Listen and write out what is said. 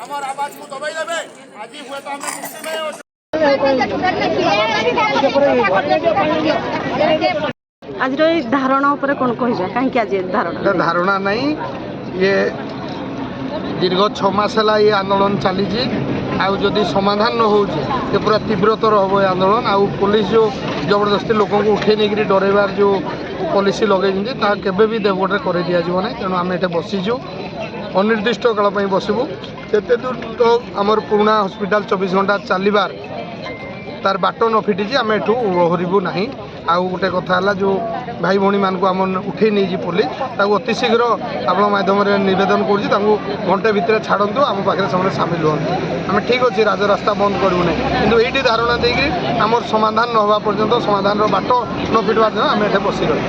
আমার আওয়াজ को दबाई देबे आज हुए तो हमें मुक्ति में आज धारणा उपरे कौन कह कहीं आज धारणा धारणा नहीं ये दीर्घ 6 मास है ये आंदोलन चली आदि समाधान न हो पूरा तीव्रतर हम ये आंदोलन आ पुलिस जो जबरदस्ती लोक उठे नहीं डरइबार जो पॉलिसी लगे केवे भी देवगढ़ कर दि जाए ना तेणु आम ये बसीचु अनिर्दिष्ट काल बसबू जिते दूर तो आमर पुराणा हस्पिटाल 24 घंटा चलबार तार बाट न फिटी आम एठू ओहरबू ना आउ गोटे कथा है जो भाई भौणी मान आम उठे नहीं पुलिस अति शीघ्र आप माध्यम नवेदन करूँ घंटे भितर छाड़ू आम पाखे से सामिल हूँ आम ठीक अच्छे राजरास्ता बंद करूँ ना कि ये धारणा देकर आम समाधान न होगा पर्यंत समाधान बाट न फिटवा आम ये बसी रही।